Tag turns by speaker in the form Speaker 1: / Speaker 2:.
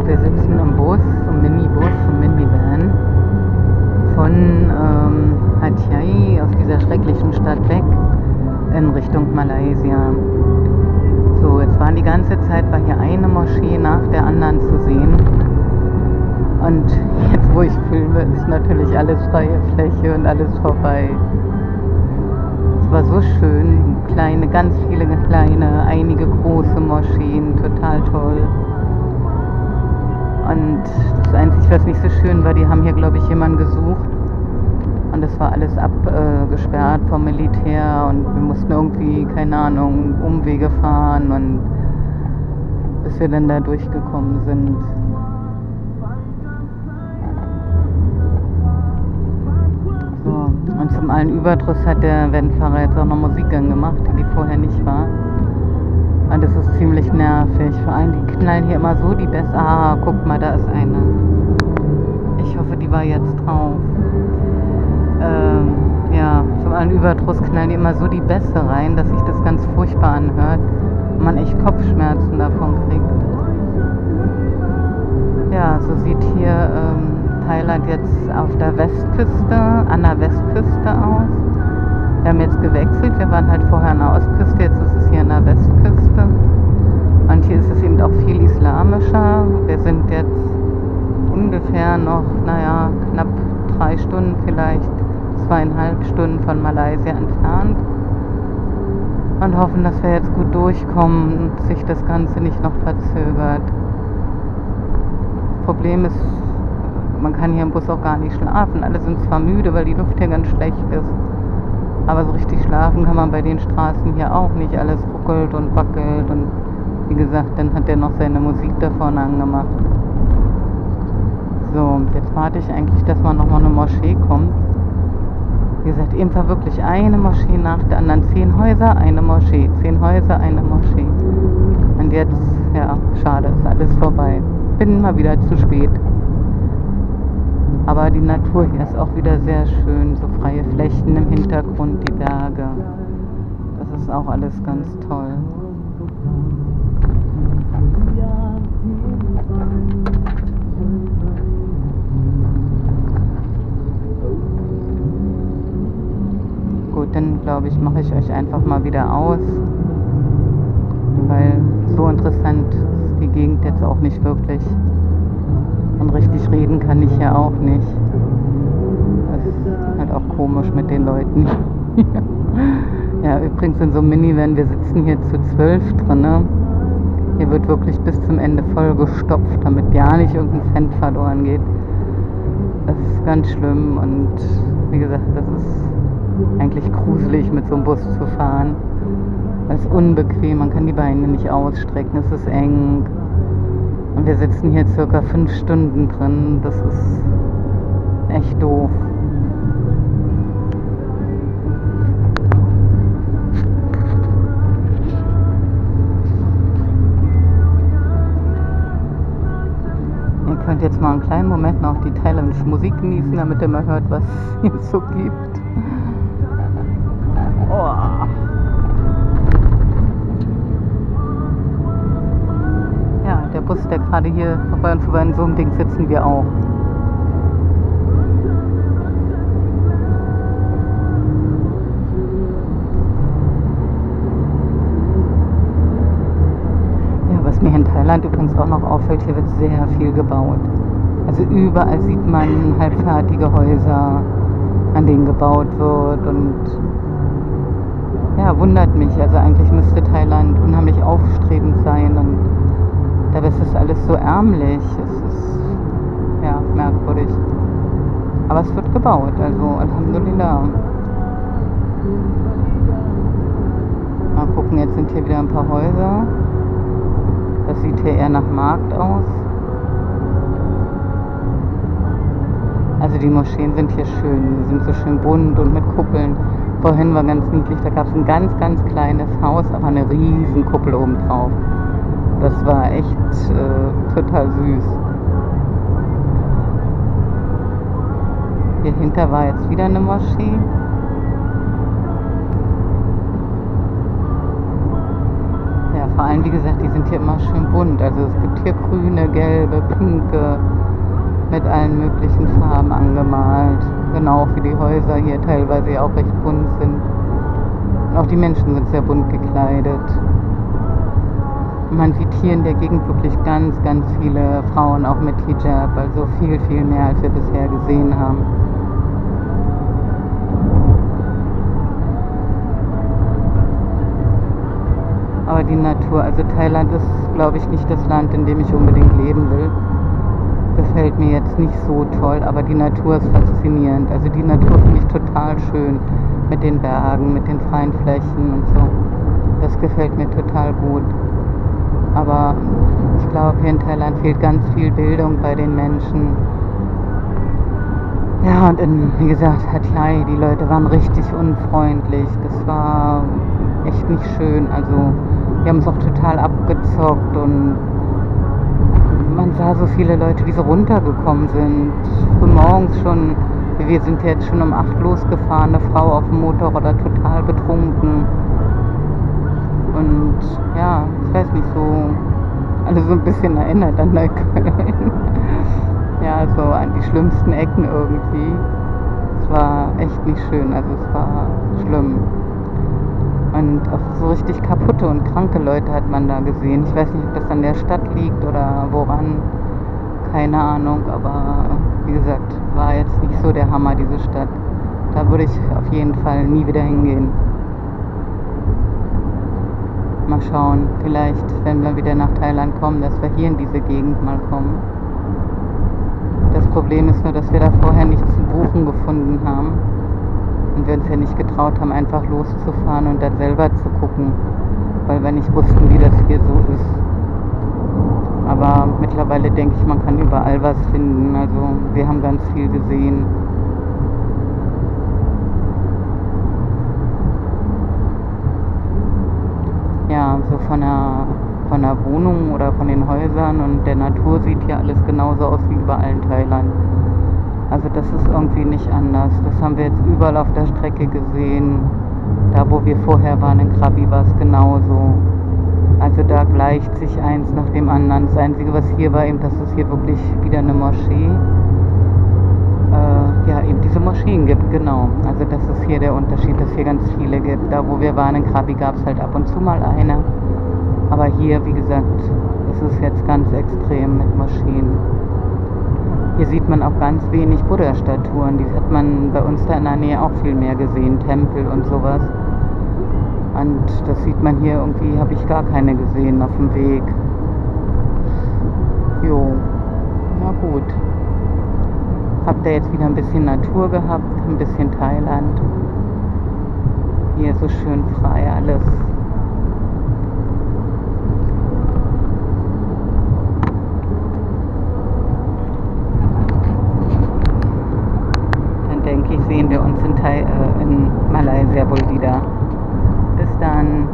Speaker 1: wir sitzen im Bus, im Minibus, im Minivan von Hatay aus dieser schrecklichen Stadt weg in Richtung Malaysia. So, jetzt waren die ganze Zeit war hier eine Moschee nach der anderen zu sehen. Und jetzt, wo ich filme, ist natürlich alles freie Fläche und alles vorbei. Es war so schön, kleine, ganz viele kleine, einige große Moscheen, total toll. Und das Einzige, was nicht so schön war, die haben hier, glaube ich, jemanden gesucht. Und das war alles abgesperrt vom Militär und wir mussten irgendwie, keine Ahnung, Umwege fahren und bis wir dann da durchgekommen sind. So, und zum allen Überdruss hat der Vanfahrer jetzt auch noch Musik angemacht, die vorher nicht war. Und das ist ziemlich nervig. Vor allem, die knallen hier immer so die Bässe. Ah, guck mal, da ist eine. Ich hoffe, die war jetzt drauf. Ja, zum allen Überdruss knallen die immer so die Bässe rein, dass sich das ganz furchtbar anhört und man echt Kopfschmerzen davon kriegt. Ja, so sieht hier Thailand jetzt auf der Westküste, an der Westküste aus. Wir haben jetzt gewechselt, wir waren halt vorher an der Ostküste, jetzt ist es hier an der Westküste. Und hier ist es eben auch viel islamischer. Wir sind jetzt ungefähr noch, knapp 3 Stunden vielleicht, 2,5 Stunden von Malaysia entfernt. Und hoffen, dass wir jetzt gut durchkommen und sich das Ganze nicht noch verzögert. Das Problem ist, man kann hier im Bus auch gar nicht schlafen. Alle sind zwar müde, weil die Luft hier ganz schlecht ist. Aber so richtig schlafen kann man bei den Straßen hier auch nicht. Alles ruckelt und wackelt und wie gesagt, dann hat er noch seine Musik da vorne angemacht. So, jetzt warte ich eigentlich, dass mal nochmal eine Moschee kommt. Wie gesagt, eben war wirklich eine Moschee nach der anderen. 10 Häuser, eine Moschee. 10 Häuser, eine Moschee. Und jetzt, ja, schade, ist alles vorbei. Bin mal wieder zu spät. Aber die Natur hier ist auch wieder sehr schön. So freie Flächen im Hintergrund, die Berge. Das ist auch alles ganz toll. Gut, dann glaube ich, mache ich euch einfach mal wieder aus, weil so interessant ist die Gegend jetzt auch nicht wirklich. Und richtig reden kann ich ja auch nicht. Das ist halt auch komisch mit den Leuten. Ja, übrigens in so einem Minivan, wir sitzen hier zu 12 drin. Ne? Hier wird wirklich bis zum Ende voll gestopft, damit ja nicht irgendein Cent verloren geht. Das ist ganz schlimm und wie gesagt, das ist eigentlich gruselig mit so einem Bus zu fahren. Es ist unbequem, man kann die Beine nicht ausstrecken, es ist eng. Und wir sitzen hier circa 5 Stunden drin, das ist echt doof. Ihr könnt jetzt mal einen kleinen Moment noch die thailändische Musik genießen, damit ihr mal hört, was es hier so gibt. Oh. Ja, der Bus, der gerade hier vorbei und vorbei in so einem Ding sitzen wir auch. Ja, was mir in Thailand übrigens auch noch auffällt, hier wird sehr viel gebaut. Also überall sieht man halbfertige Häuser, an denen gebaut wird und ja, wundert mich. Also eigentlich müsste Thailand unheimlich aufstrebend sein und dabei ist das alles so ärmlich. Es ist ja merkwürdig. Aber es wird gebaut, also Alhamdulillah. Mal gucken, jetzt sind hier wieder ein paar Häuser. Das sieht hier eher nach Markt aus. Also die Moscheen sind hier schön, die sind so schön bunt und mit Kuppeln. Vorhin war ganz niedlich, da gab es ein ganz, ganz kleines Haus, aber eine riesen Kuppel oben drauf. Das war echt total süß. Hier hinter war jetzt wieder eine Moschee. Ja, Ja, vor allem, wie gesagt, die sind hier immer schön bunt. Also es gibt hier grüne, gelbe, pinke, mit allen möglichen Farben angemalt. Genau wie die Häuser hier teilweise ja auch recht bunt sind. Und auch die Menschen sind sehr bunt gekleidet. Man sieht hier in der Gegend wirklich ganz, ganz viele Frauen auch mit Hijab. Also viel, viel mehr, als wir bisher gesehen haben. Aber die Natur, also Thailand ist, glaube ich, nicht das Land, in dem ich unbedingt leben will. Gefällt mir jetzt nicht so toll, aber die Natur ist faszinierend. Also die Natur finde ich total schön, mit den Bergen, mit den freien Flächen und so. Das gefällt mir total gut. Aber ich glaube, hier in Thailand fehlt ganz viel Bildung bei den Menschen. Ja, und wie gesagt, Hatay, die Leute waren richtig unfreundlich. Das war echt nicht schön. Also, die haben es auch total abgezockt und man sah so viele Leute, die so runtergekommen sind. Frühmorgens schon, wir sind jetzt schon um 8 losgefahren, eine Frau auf dem Motorroller total betrunken. Und ja, ich weiß nicht, so, also so ein bisschen erinnert an Neukölln. Ja, so an die schlimmsten Ecken irgendwie. Es war echt nicht schön, also es war schlimm. Und auch so richtig kaputte und kranke Leute hat man da gesehen. Ich weiß nicht, ob das an der Stadt liegt oder woran. Keine Ahnung, aber wie gesagt, war jetzt nicht so der Hammer, diese Stadt. Da würde ich auf jeden Fall nie wieder hingehen. Mal schauen, vielleicht, wenn wir wieder nach Thailand kommen, dass wir hier in diese Gegend mal kommen. Das Problem ist nur, dass wir da vorher nichts zum Buchen gefunden haben. Und wir uns ja nicht getraut haben, einfach loszufahren und dann selber zu gucken, weil wir nicht wussten, wie das hier so ist. Aber mittlerweile denke ich, man kann überall was finden. Also wir haben ganz viel gesehen. Ja, so von der Wohnung oder von den Häusern und der Natur sieht hier alles genauso aus wie überall in Thailand. Also das ist irgendwie nicht anders. Das haben wir jetzt überall auf der Strecke gesehen. Da, wo wir vorher waren, in Krabi, war es genauso. Also da gleicht sich eins nach dem anderen. Das Einzige, was hier war, eben, dass es hier wirklich wieder eine Moschee, ja, eben diese Moscheen gibt, genau. Also das ist hier der Unterschied, dass es hier ganz viele gibt. Da, wo wir waren, in Krabi, gab es halt ab und zu mal eine. Aber hier, wie gesagt, ist es jetzt ganz extrem mit Moscheen. Hier sieht man auch ganz wenig Buddha-Statuen. Die hat man bei uns da in der Nähe auch viel mehr gesehen, Tempel und sowas. Und das sieht man hier irgendwie, habe ich gar keine gesehen auf dem Weg. Jo, na gut. Habt ihr jetzt wieder ein bisschen Natur gehabt, ein bisschen Thailand. Hier so schön frei alles. Denke ich, sehen wir uns in Malaysia wohl wieder. Bis dann.